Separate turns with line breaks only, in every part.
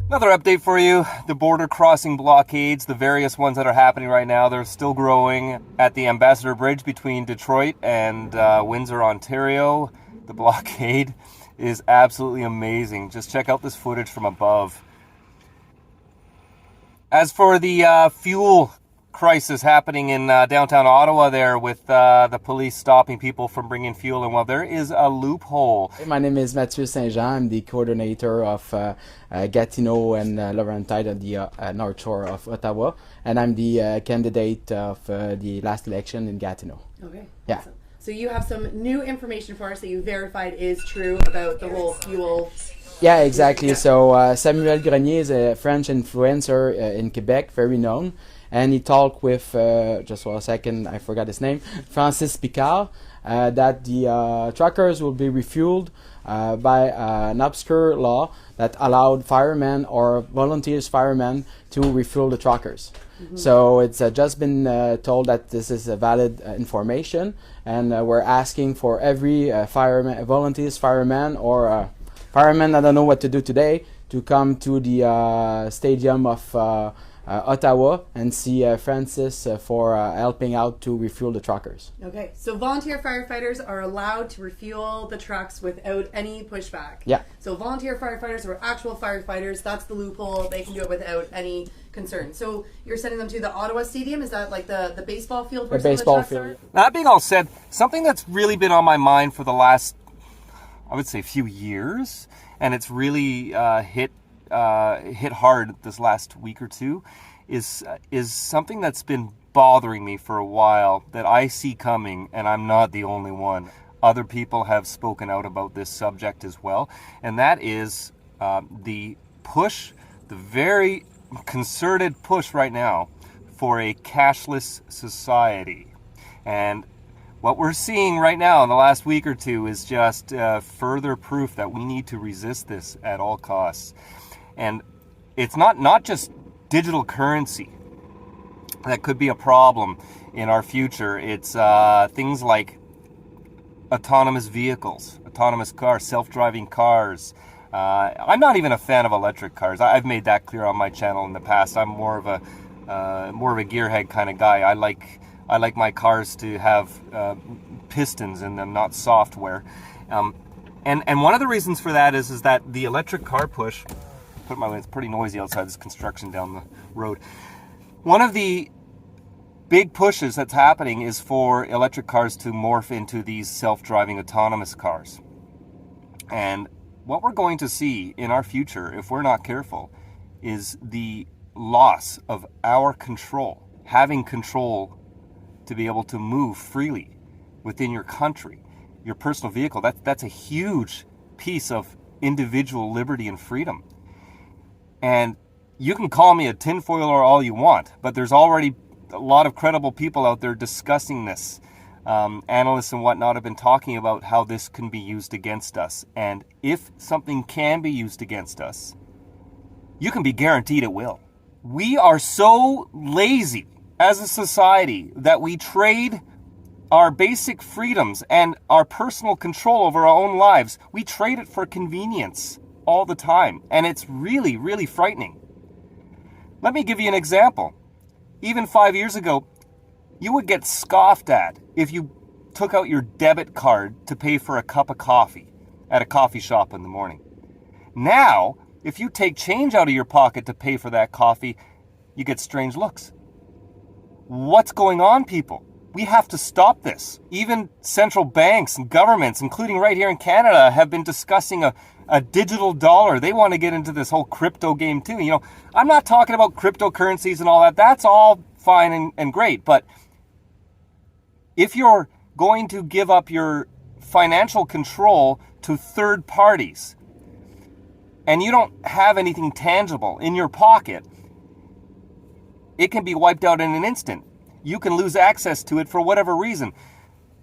Another update for you, the border crossing blockades, the various ones that are happening right now, they're still growing at the Ambassador Bridge between Detroit and Windsor, Ontario. The blockade is absolutely amazing. Just check out this footage from above. As for the fuel crisis happening in downtown Ottawa there with the police stopping people from bringing fuel in, well, there is a loophole.
My name is Mathieu Saint-Jean. I'm the coordinator of Gatineau and Laurentide on the North Shore of Ottawa, and I'm the candidate of the last election in Gatineau.
Okay.
Yeah.
Awesome. So you have some new information for us that you verified is true about the whole fuel.
Yeah, exactly. So Samuel Grenier is a French influencer in Quebec, very known. And he talked with, just for a second, I forgot his name, Francis Picard, that the truckers will be refueled by an obscure law that allowed firemen or volunteers firemen to refuel the truckers. Mm-hmm. So it's just been told that this is a valid information, and we're asking for every fireman, volunteers fireman, or fireman, I don't know what to do today, to come to the stadium of Ottawa and see Francis for helping out to refuel the truckers.
Okay, so volunteer firefighters are allowed to refuel the trucks without any pushback.
Yeah.
So volunteer firefighters are actual firefighters. That's the loophole. They can do it without any concern. So you're sending them to the Ottawa Stadium? Is that like the baseball field?
The baseball field.
That being all said, something that's really been on my mind for the last, I would say, few years, and it's really hit hard this last week or two, is something that's been bothering me for a while that I see coming, and I'm not the only one. Other people have spoken out about this subject as well, and that is the push, the very concerted push right now for a cashless society. And what we're seeing right now in the last week or two is just further proof that we need to resist this at all costs. And it's not just digital currency that could be a problem in our future. It's things like autonomous vehicles, autonomous cars, self-driving cars. I'm not even a fan of electric cars. I've made that clear on my channel in the past. I'm more of a gearhead kind of guy. I like my cars to have pistons in them, not software. And one of the reasons for that is that the electric car push. Put my way. It's pretty noisy outside. This construction down the road. One of the big pushes that's happening is for electric cars to morph into these self-driving autonomous cars. And what we're going to see in our future, if we're not careful, is the loss of our control, having control to be able to move freely within your country, your personal vehicle. That's a huge piece of individual liberty and freedom. And you can call me a tinfoiler all you want, but there's already a lot of credible people out there discussing this. Analysts and whatnot have been talking about how this can be used against us. And if something can be used against us, you can be guaranteed it will. We are so lazy as a society that we trade our basic freedoms and our personal control over our own lives. We trade it for convenience all the time, and it's really, really frightening. Let me give you an example. Even 5 years ago, you would get scoffed at if you took out your debit card to pay for a cup of coffee at a coffee shop in the morning. Now, if you take change out of your pocket to pay for that coffee, you get strange looks. What's going on, people? We have to stop this. Even central banks and governments, including right here in Canada, have been discussing a digital dollar. They want to get into this whole crypto game too. You know, I'm not talking about cryptocurrencies and all that. That's all fine and great. But if you're going to give up your financial control to third parties and you don't have anything tangible in your pocket, it can be wiped out in an instant. You can lose access to it for whatever reason.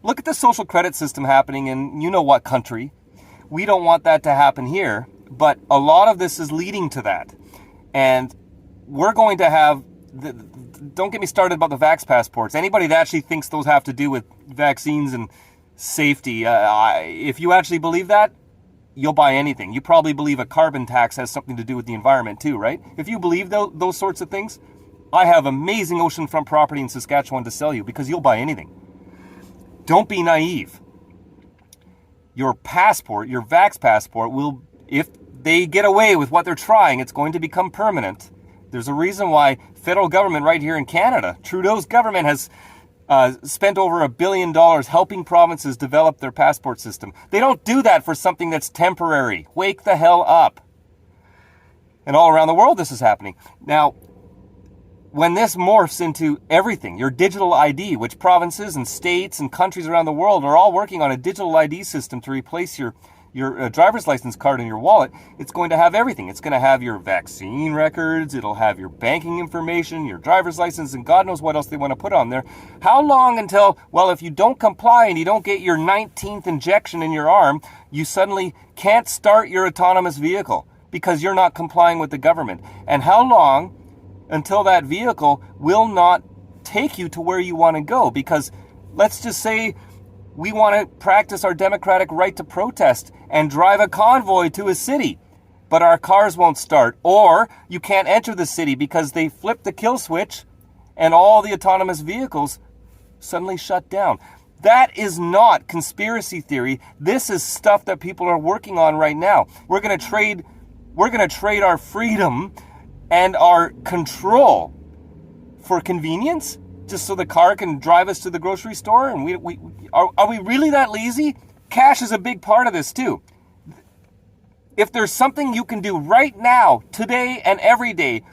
Look at the social credit system happening in you know what country. We don't want that to happen here, but a lot of this is leading to that. And we're going to have, don't get me started about the vax passports. Anybody that actually thinks those have to do with vaccines and safety, if you actually believe that, you'll buy anything. You probably believe a carbon tax has something to do with the environment too, right? If you believe those sorts of things, I have amazing oceanfront property in Saskatchewan to sell you because you'll buy anything. Don't be naive. Your passport, your Vax passport, will, if they get away with what they're trying, it's going to become permanent. There's a reason why federal government right here in Canada, Trudeau's government has spent over $1 billion helping provinces develop their passport system. They don't do that for something that's temporary. Wake the hell up. And all around the world this is happening. Now, when this morphs into everything, your digital ID, which provinces and states and countries around the world are all working on a digital ID system to replace your driver's license card in your wallet, it's going to have everything. It's going to have your vaccine records, it'll have your banking information, your driver's license, and God knows what else they want to put on there. How long until, well, if you don't comply and you don't get your 19th injection in your arm, you suddenly can't start your autonomous vehicle because you're not complying with the government? And how long until that vehicle will not take you to where you want to go? Because let's just say we want to practice our democratic right to protest and drive a convoy to a city, but our cars won't start. Or you can't enter the city because they flip the kill switch and all the autonomous vehicles suddenly shut down. That is not conspiracy theory. This is stuff that people are working on right now. We're going to trade our freedom and our control for convenience, just so the car can drive us to the grocery store. And are we really that lazy? Cash is a big part of this too. If there's something you can do right now, today and every day,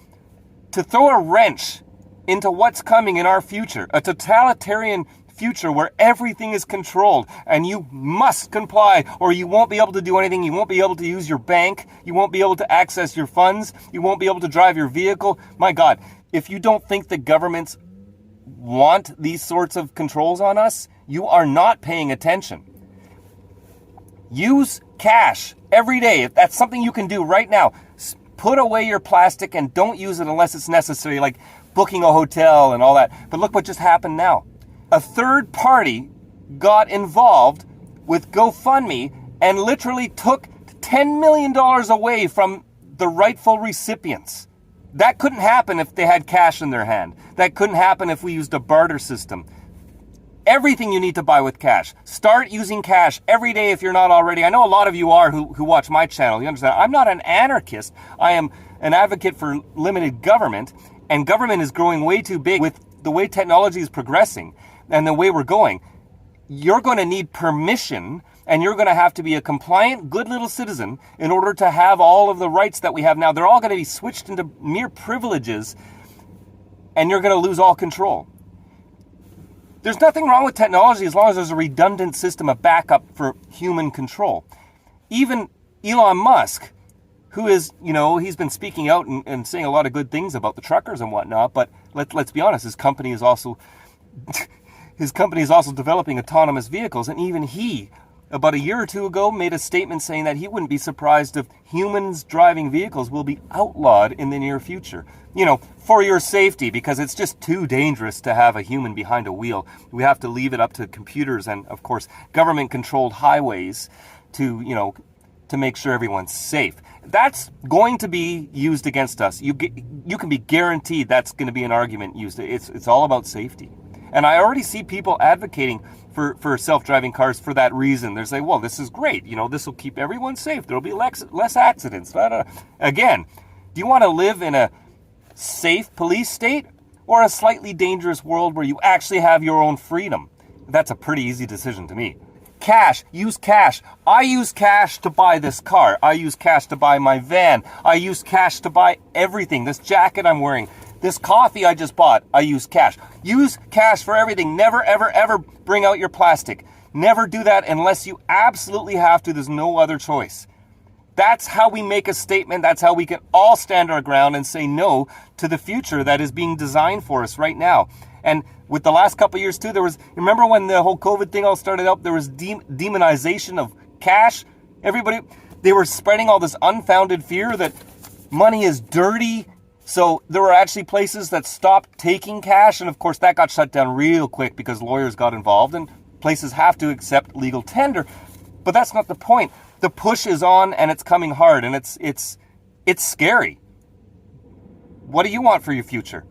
to throw a wrench into what's coming in our future, a totalitarian future where everything is controlled and you must comply or you won't be able to do anything, you won't be able to use your bank, you won't be able to access your funds, you won't be able to drive your vehicle. My God, if you don't think the governments want these sorts of controls on us, you are not paying attention. Use cash every day. If that's something you can do right now, put away your plastic and don't use it unless it's necessary, like booking a hotel and all that. But look what just happened now. A third party got involved with GoFundMe and literally took $10 million away from the rightful recipients. That couldn't happen if they had cash in their hand. That couldn't happen if we used a barter system. Everything you need to buy with cash. Start using cash every day if you're not already. I know a lot of you are who watch my channel. You understand? I'm not an anarchist. I am an advocate for limited government, and government is growing way too big with the way technology is progressing and the way we're going. You're going to need permission, and you're going to have to be a compliant, good little citizen in order to have all of the rights that we have now. They're all going to be switched into mere privileges, and you're going to lose all control. There's nothing wrong with technology as long as there's a redundant system of backup for human control. Even Elon Musk, who is, he's been speaking out and saying a lot of good things about the truckers and whatnot, but let's be honest, his company is also developing autonomous vehicles, and even he, about a year or two ago, made a statement saying that he wouldn't be surprised if humans driving vehicles will be outlawed in the near future. For your safety, because it's just too dangerous to have a human behind a wheel. We have to leave it up to computers and, of course, government-controlled highways to make sure everyone's safe. That's going to be used against us. You can be guaranteed that's going to be an argument used. It's all about safety. And I already see people advocating for self-driving cars for that reason. They're saying, well, this is great. This will keep everyone safe. There'll be less accidents. Again, do you want to live in a safe police state or a slightly dangerous world where you actually have your own freedom? That's a pretty easy decision to me. Cash. Use cash. I use cash to buy this car. I use cash to buy my van. I use cash to buy everything. This jacket I'm wearing. This coffee I just bought, I use cash. Use cash for everything. Never, ever, ever bring out your plastic. Never do that unless you absolutely have to. There's no other choice. That's how we make a statement. That's how we can all stand our ground and say no to the future that is being designed for us right now. And with the last couple of years too, remember when the whole COVID thing all started out, there was demonization of cash. They were spreading all this unfounded fear that money is dirty. So there were actually places that stopped taking cash. And of course that got shut down real quick because lawyers got involved and places have to accept legal tender. But that's not the point. The push is on and it's coming hard, and it's scary. What do you want for your future?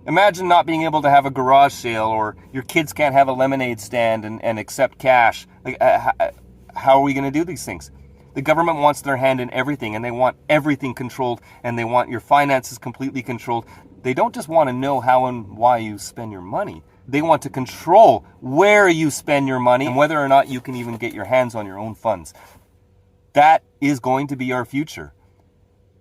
Imagine not being able to have a garage sale, or your kids can't have a lemonade stand and accept cash. Like, how are we going to do these things? The government wants their hand in everything, and they want everything controlled, and they want your finances completely controlled. They don't just want to know how and why you spend your money. They want to control where you spend your money and whether or not you can even get your hands on your own funds. That is going to be our future.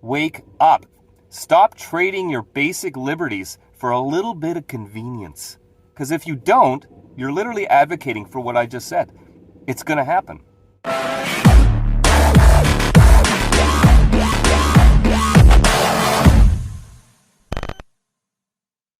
Wake up. Stop trading your basic liberties for a little bit of convenience. Because if you don't, you're literally advocating for what I just said. It's going to happen.